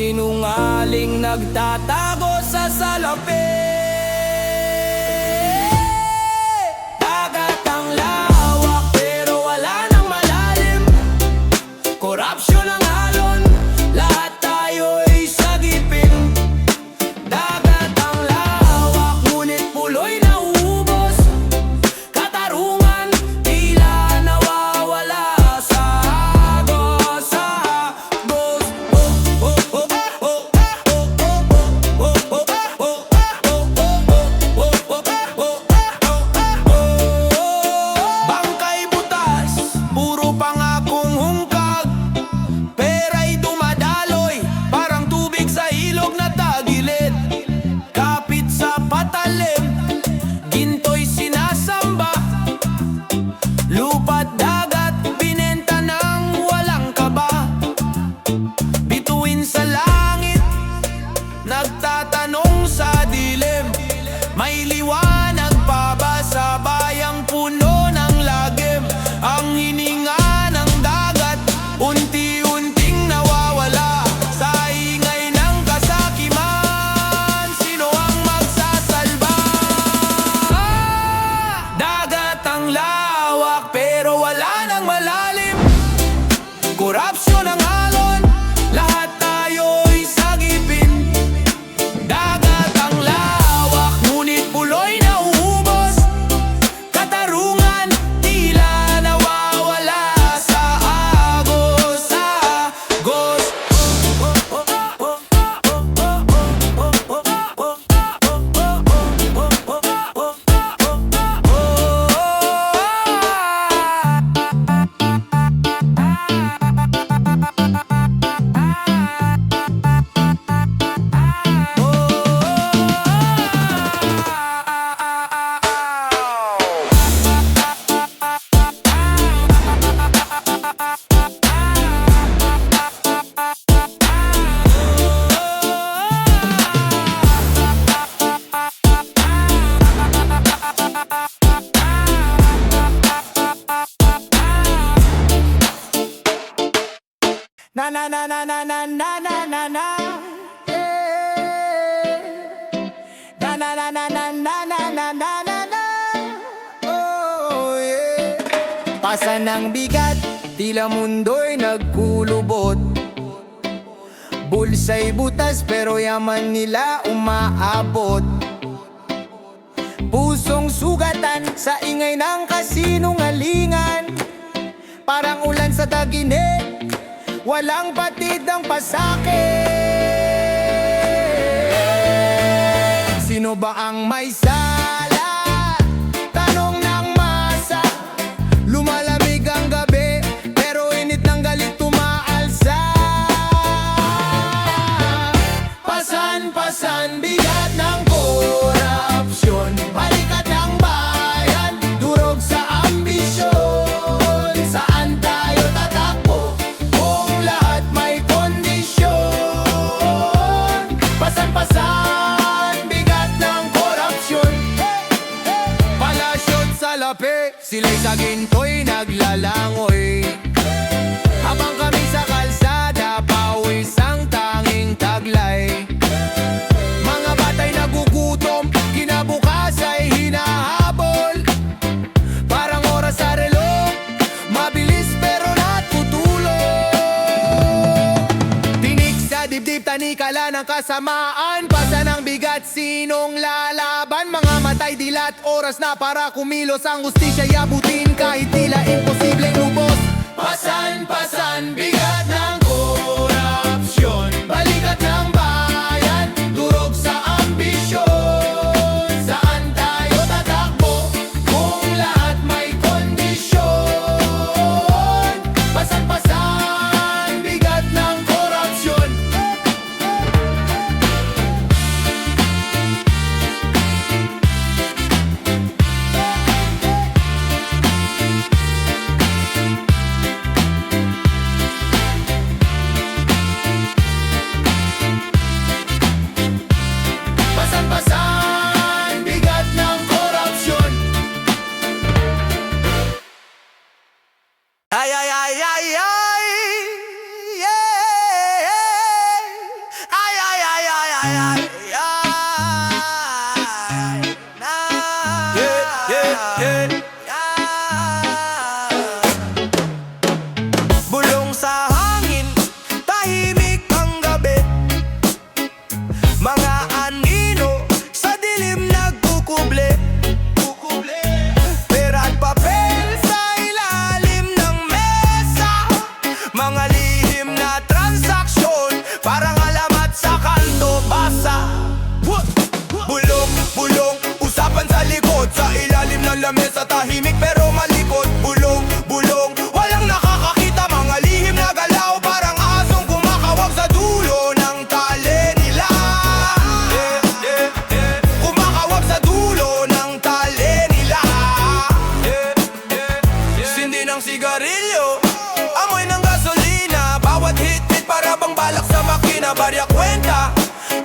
sinungaling nagtatago sa salapi. Dagat ang lawak pero wala nang malalim. Korupsyon ang alon, lahat tayo'y sagipin. Dagat ang lawak ngunit puloy na ubos. Katarungan tila nawawala sa agos, sa agos. Bangkay butas, puro pangakong hungkag. Pera'y dumadaloy, parang tubig sa ilog na tagilid. Kapit sa patalim, ginto'y sinasamba. Lupa't dagat, binenta ng walang kaba. Bituin sa langit, nagtatanong sa dilim. May liwanag pa ba sa bayang puno ng lagim? Ang hininga ng dagat, unti-unting nawawala. Sa ingay ng kasakiman, sino ang magsasalba? Dagat ang lawak pero wala nang malalim. Korupsyon ang alon, lahat tayo'y sagipin. Dagat ang lawak, ngunit puloy na ubos. Katarungan tila nawawala sa agos, sa agos. Na na na na na na na na na na, yeah. Na na na na na na na na na na na, oh yeah. Pasan ng bigat, tila mundo'y nagkulubot. Bulsa'y butas pero yaman nila umaabot. Pusong sugatan sa ingay ng kasinungalingan. Parang ulan sa tagine, walang batid ang pasake. Sino ba ang may sala? Tanong ng masa. Lumalamig ang gabi pero init ng galit tumaalsa. Pasan-pasan bigat ng korupsyon. Balikat ng bayan, durog sa ambisyon. Saan tayo tatakbo kung lahat may kondisyon? Pasan-pasan bigat ng korupsyon. Palasyot sa lapi, sila'y sa ginto'y naglalangoy. Habang kami sa kalsada, pawis ang tanging taglay. Mga batay nagugutom, kinabukas ay hinahabol. Parang oras sa relo, mabilis pero natutulog. Tinik sa dibdib, tanikala ng kasamaan. Pasa ng bigat, sinong lalaban? Mga matay dilat, oras na para kumilos. Ang hustisya yabutin kahit tila imposibleng lubos. Pasan-pasan bigat ng korupsyon. Balikat ng bayan, durog sa ambisyon. Saan tayo tatakbo kung lahat may kondisyon? Pasan-pasan bigat ng korupsyon. Bulong sa hangin, tahimik ang gabi. Mga anino sa dilim nagkukuble. Pera at papel sa ilalim ng mesa. Mga lihim na transaksyon, parang alamat sa kanto basa. Bulong, bulong, usapan sa likod. Sa ilalim ng lamesa, tahimik pero malikot. Bulong, bulong, walang nakakakita. Mga lihim na galaw, parang asong kumakawag sa dulo ng tali nila. Kumakawag sa dulo ng tali nila. Sindi ng sigarilyo, amoy ng gasolina. Bawat hit-hit para bang balak sa makina. Barya kwenta,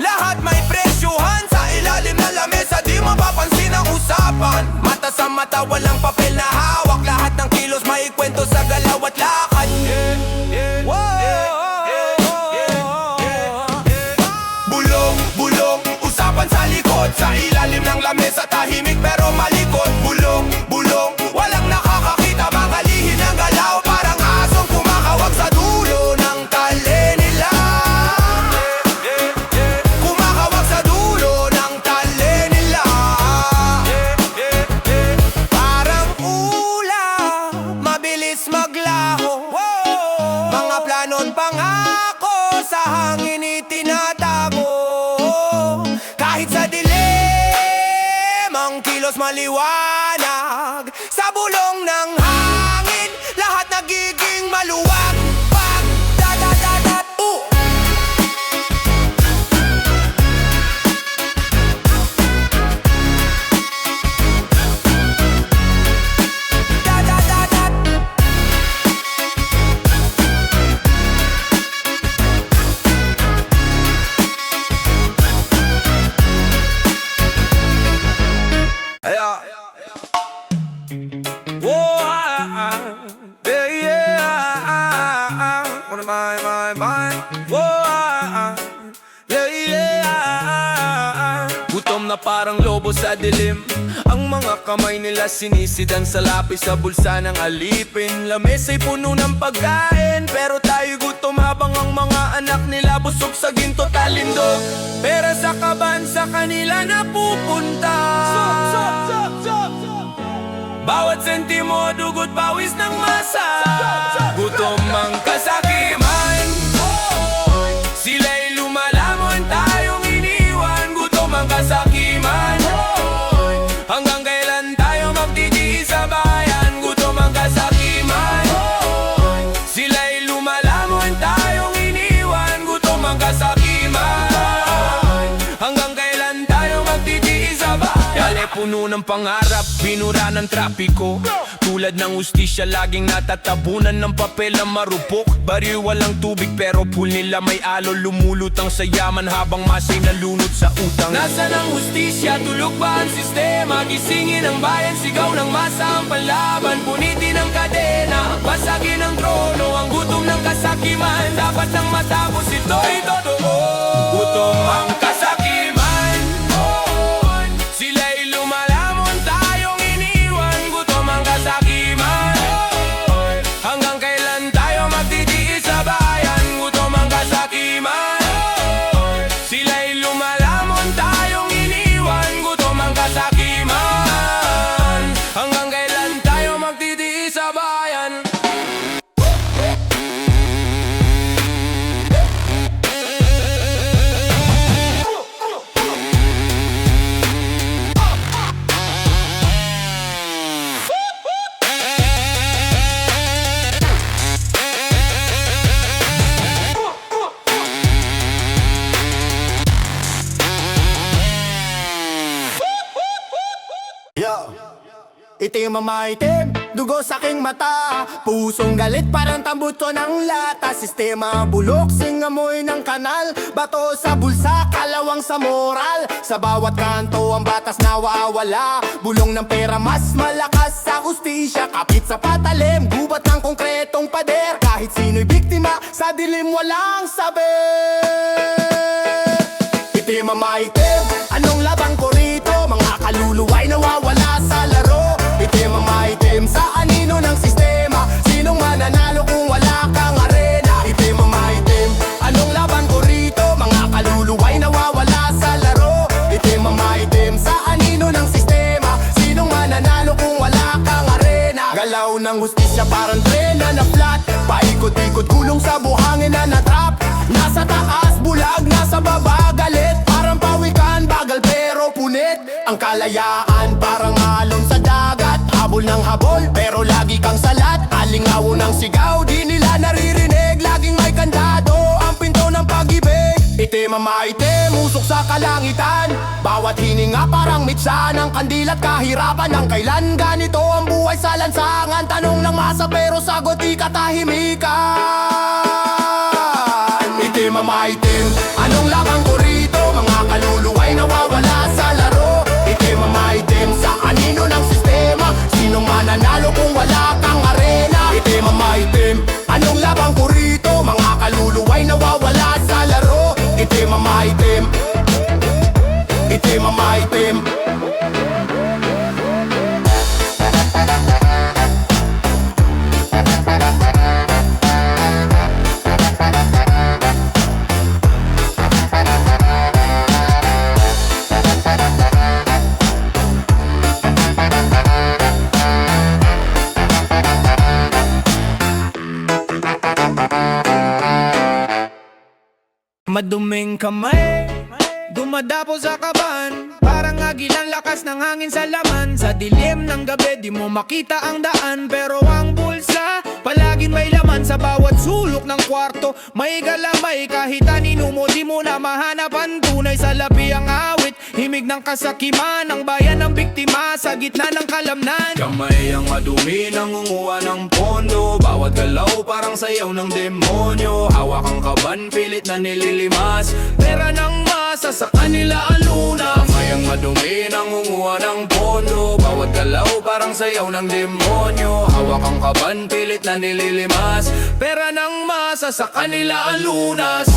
lahat may presyuhan. Sa ilalim ng lamesa, di mapapansin ang usapan. Mata sa mata, walang papel na hawak. Lahat ng kilos may kwento sa galaw at lakad. Bulong, bulong, usapan sa likod. Sa ilalim ng lamesa, tahimik pero malikot. Bulong, bulong, walang nakakakita. Mga lihim ng galaw, parang asong kumakawag sa dulo ng tali nila. Kumakawag sa dulo ng tali nila. Parang ulap, mabilis maglaho. Mga plano't pangako sa hangin itinatago. Kahit sa dilim, ang kilos maliwanag. Sa bulong ng hangin, lahat nagiging maluwag. Pag da-da-da-da, da-da-da-da. Gutom na parang lobo sa dilim. Ang mga kamay nila sinisidan sa lapis sa bulsa ng alipin. Lamesa'y puno ng pagkain, pero tayo gutom habang ang mga anak nila busog sa ginto talindog. Pera sa kaban sa kanila napupunta. Bawat sentimo dugot pawis ng masa. Gutom ang kasakiman, sila'y lumalamon, tayong iniwan. Gutom ang kasakiman, hanggang kailan tayo magtitiis sa bayan. Gutom ang kasakiman, sila'y lumalamon, tayong iniwan. Gutom ang kasakiman, hanggang kailan tayo magtitiis sa bayan. Yan ay puno ng pangarap, binura ng trapiko. Tulad ng ustisya, laging natatabunan ng papel na marupok. Baril walang tubig pero pool nila may alo. Lumulutang sa yaman habang masay nalunod sa utang. Nasaan ang ustisya? Tulog ba ang sistema? Gisingin ang bayan, sigaw ng masa ang panlaban. Punitin ang kadena, basagin ang trono. Ang gutom ng kasakiman, dapat nang matapos ito'y totoo. Gutom ang kasakiman, sila'y lumalamon, tayong iniwan. Gutom ang kasakiman, hanggang kailan tayo magtitiis sa bayan. Gutom ang kasakiman, sila'y lumalamon, tayong iniwan. Gutom ang kasakiman, hanggang kailan tayo magtitiis sa bayan. Itim ang maitim, dugo sa aking mata. Pusong galit parang tambuto ng lata. Sistema bulok, singamoy ng kanal. Bato sa bulsa, kalawang sa moral. Sa bawat kanto ang batas nawawala. Bulong ng pera mas malakas sa hustisya. Kapit sa patalim, gubat ng konkretong pader. Kahit sino'y biktima, sa dilim walang sabi. Itim ang maitim, anong labang ko rito? Mga kaluluwa'y nawawala sa laro. ng hustisya parang tren na na-flat. Paikot-ikot gulong sa buhangin na natrap. Nasa taas, bulag, nasa baba, galit. Parang pawikan, bagal pero punit. Ang kalayaan parang alon sa dagat. Habol ng habol, pero lagi kang salat. Alingaw ng sigaw, di nila naririnig. Laging may kandado, ang pinto ng pag-ibig. Itim ang maitim, usok sa kalangitan. Bawat hininga parang mitsa ng kandila at kahirapan. Ng kailan ganito ang buhay sa lansangan. Tanong ng masa pero sagot di katahimikan. Itim ang maitim, anong labang ko rito? Mga kaluluway nawawala sa laro. Itim ang maitim, sa anino ng sistema. Sinong mananalo kung wala kang arena? Itim ang maitim, anong labang ko rito? Mga kaluluway nawawala sa laro. Itim ang maitim, itim ang maitim. Maduming kamay, dumadapo sa kaban. Parang agilang lakas ng hangin sa laman. Sa dilim ng gabi di mo makita ang daan. Pero ang bulsa, palaging may laman. Sa bawat sulok ng kwarto, may galamay. Kahit anino mo di mo na mahanap ang tunay. Sa labi ang awit, himig ng kasakiman. Ang bayan ng biktima sa gitna ng kalamnan. Kamay ang madumi, nangunguha ng pondo. Bawat galaw parang sayaw ng demonyo. Hawak ang kaban, pilit na nililimas. Pera ng masa sa kanila ang lunas. Kamay ang madumi, nangunguha ng pondo. Bawat galaw parang sayaw ng demonyo. Hawak ang kaban, pilit na nililimas. Pera ng masa sa kanila ang lunas.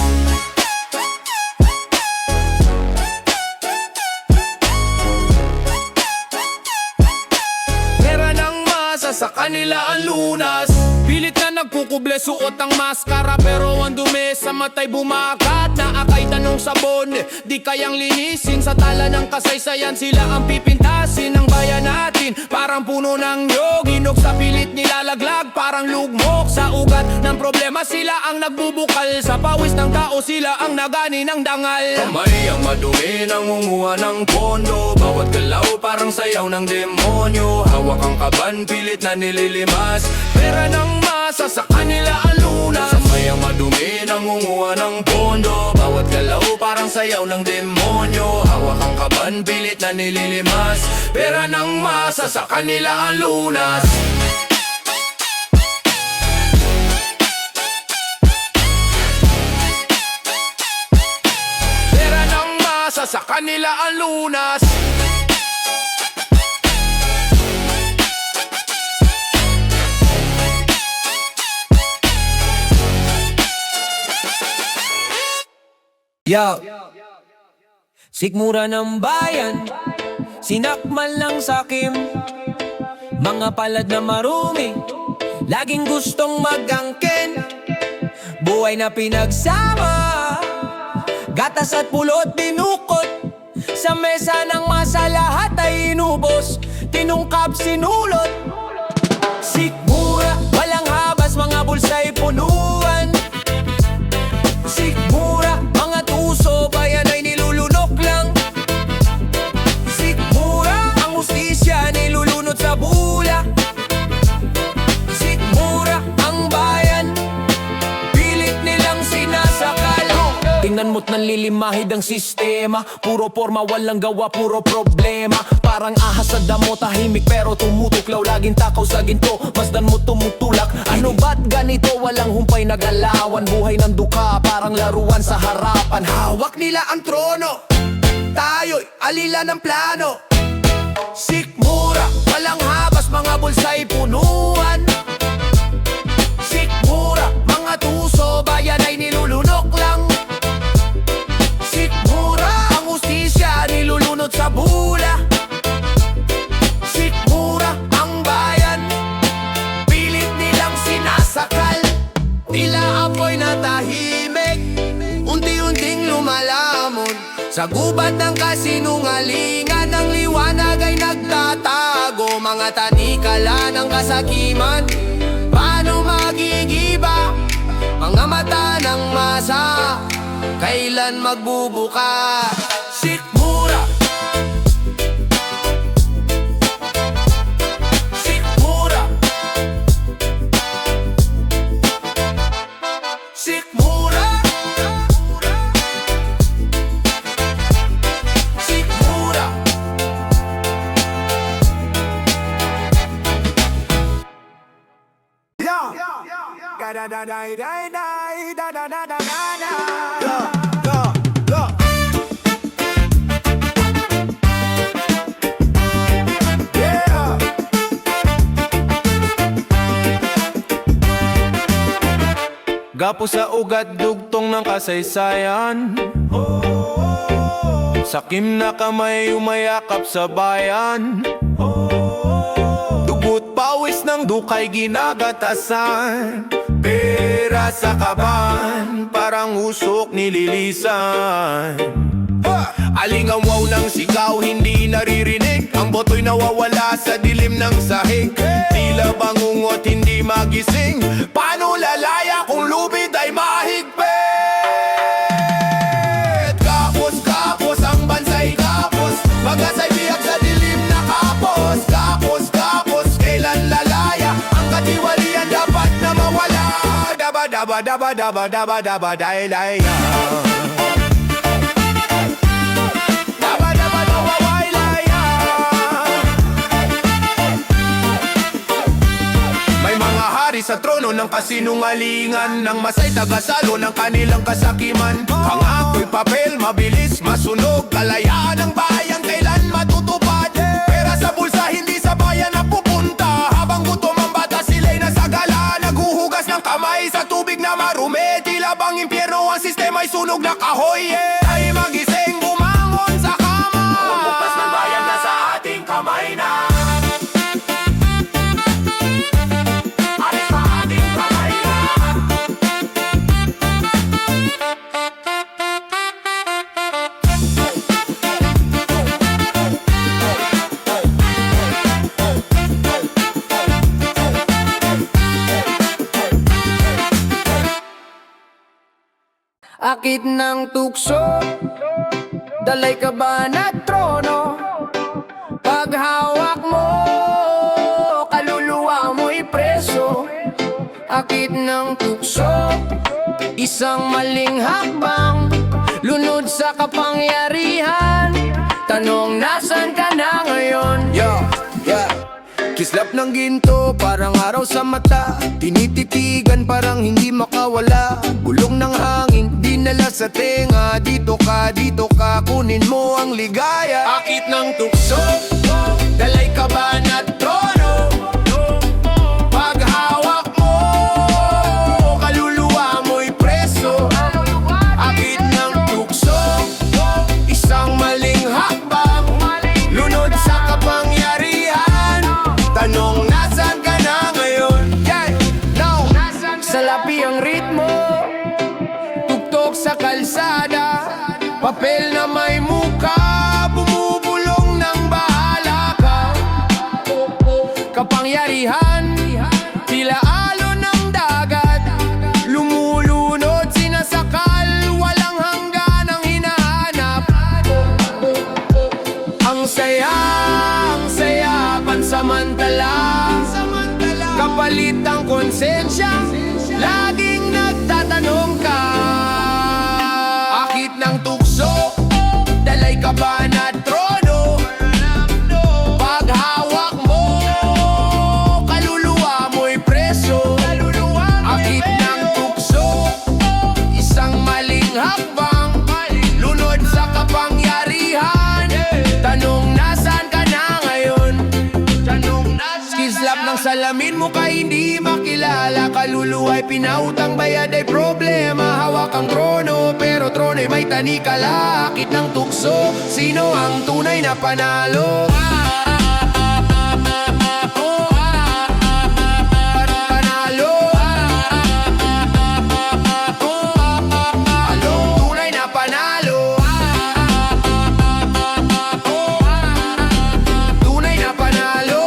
Pera ng masa sa kanila ang lunas. Pilit na nagkukuble, suot ang maskara. Pero ang dumi sa matay bumakat. Naakay tanong sabon, di kayang linisin. Sa tala ng kasaysayan sila ang pipintasin. Ang bayan natin parang puno ng yog. Hinog sa pilit nilalaglag, parang lugmok. Sa ugat ng problema sila ang nagbubukal. Sa pawis ng tao sila ang nagani ng dangal. Kamay ang madumi, nangunguha ng pondo. Bawat galaw parang sayaw ng demonyo. Hawak ang kaban, pilit na nililimas. Pera ng masa sa kanila ang lunas. Kamay ang madumi, nangunguha ng pondo. Bawat galaw parang sayaw ng demonyo. Hawak ang kaban, pilit na nililimas. Pera ng masa sa kanila ang lunas. Pera ng masa sa kanila ang lunas. Yo, sikmura ng bayan, sinakmal ng sakim. Mga palad na marumi, laging gustong mag-angkin. Buhay na pinagsama, gatas at pulot dinukot. Sa mesa ng masa lahat ay inubos, tinungkap sinulot. Sikmura, walang habas, mga bulsa'y punuan. Sikmura, mga tuso, bayan ay nilulunok lang. Sikmura, ang hustisya nilulunod sa bula. Sikmura, ang bayan, pilit nilang sinasakal. Tingnan mo't nanlilimahid ang sistema. Puro forma, walang gawa, puro problema. Parang ahas sa damo, tahimik pero tumutuklaw. Laging takaw sa ginto, masdan mo tumutulak. Ano ba't ganito? Walang humpay na galawan. Buhay ng duka, parang laruan sa harapan. Hawak nila ang trono, tayo'y alila ng plano. Sikmura, walang habas, mga bulsa'y punuan. Sikmura, mga tuso, bayan ay nilulunok lang. Sikmura, ang hustisya nilulunod sa bula. Sikmura, ang bayan, pilit nilang sinasakal. Tila apoy na tahimik, unti-unting lumalamon. Sa gubat ng kasinungalingan, ang liwanag ay nagtatago. mga tanikala ng kasakiman. Paano magigiba mga mata ng masa? Kailan magbubuka? Sikmura, sikmura, sikmura, sikmura. Gapo sa ugat dugtong ng kasaysayan, sakim na kamay umayakap sa bayan. Dugot pawis ng dukay ginagatasan, pera sa kaban, parang usok nililisan. Alingaw ng sigaw hindi naririnig, ang boto'y nawawala sa dilim ng sahig. Tila bangungot hindi magising, paano lalaya kung lubid ay mahigpit? Kapos, kapos, ang bansa'y kapos, magasay biyak sa dilim na kapos. Kapos, kapos, kailan lalaya, ang katiwalian dapat na mawala. Daba, daba, daba, daba, daba, daba, daylaya. Sa trono ng kasinungalingan, ng masay tagasalo ng kanilang kasakiman. Pangako'y papel, mabilis masunog, kalayaan ng bayan kailan matutupad? Pera sa bulsa, hindi sa bayan napupunta. Habang gutom ang bata, sila'y nasa gala, naghuhugas ng kamay sa tubig na marumi. Tila bang impyerno ang sistema'y sunog na kahoy. Ay magising, bumangon sa kama, ang bukas ng bayan nasa ating kamay na. Akit ng tukso, dalay ka ba na trono? Paghawak mo, kaluluwa mo'y preso. Akit ng tukso, isang maling hakbang, lunod sa kapangyarihan. Tanong, nasan ka na ngayon? Kislap ng ginto, parang araw sa mata, tinititigan parang hindi makawala. Bulong ng hangin, dinala sa tenga, dito ka, kunin mo ang ligaya. Akit ng tukso, dalay ka ba na trono? Paghawak mo, kaluluwa mo'y preso. Akit ng tukso, isang maling hakbang, lunod sa kapangyarihan. Tanong, nasan ka na ngayon? Now, salapi ang ritmo, tuktok sa kalsada, papel na may muka, bumubulong ng bahala ka. Kapangyarihan, tila alon ng dagat, lumulunod, sinasakal, walang hangganang hinahanap. Ang saya, pansamantala, kapalit ang konsensya, laging nagtatanong ka. Akit ng tukso, dalay ka ba na trono? Paghawak mo, kaluluwa mo'y preso. Akit ng tukso, isang maling hakbang, lunod sa kapangyarihan. Tanong, nasan ka na ngayon? Kislap ng salamin mo ka hindi makilala, kaluluwa'y pinautang, bayad ay problema. Hawak ang trono, pero trono'y may tanikala. Akit ng tukso, sino ang tunay na panalo? Panalo, tunay na panalo. Tunay na panalo.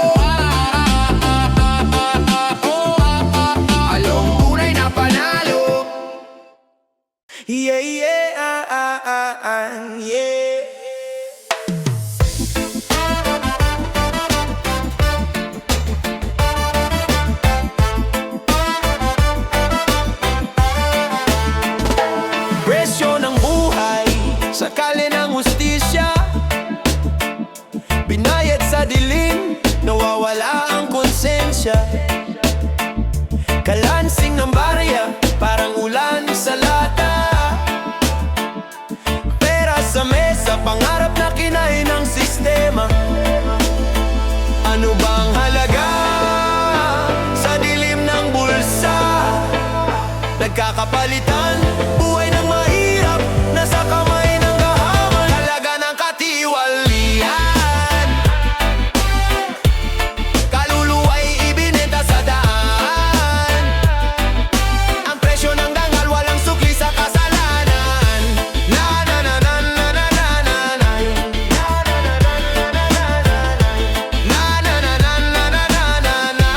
dilim, nawawala ang konsensya. Kalansing ng barya, parang ulan sa lata. Pera sa mesa, pangarap na kinain ng sistema. Ano bang halaga sa dilim ng bulsa? Nagkakapalitan, buhay ng mahirap, nasa kamay ng gahaman. Halaga ng katiwalian, kaluluwa'y ibinenta sa daan. Ang presyo ng dangal, walang sukli sa kasalanan. Na na na na na na na na na. Na na na na na na na na.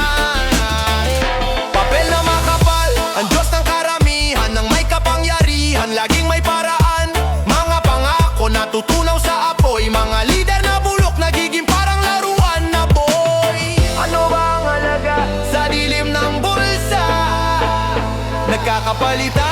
Papel na makapal, ang Diyos ng karamihan, ng may kapangyarihan, laging may paraan. Mga pangako natutunaw sa apoy, mga lider na bulok, nagiging parang laruan na boy. Ano ba ang halaga sa dilim ng bulsa? Nagkakapalitan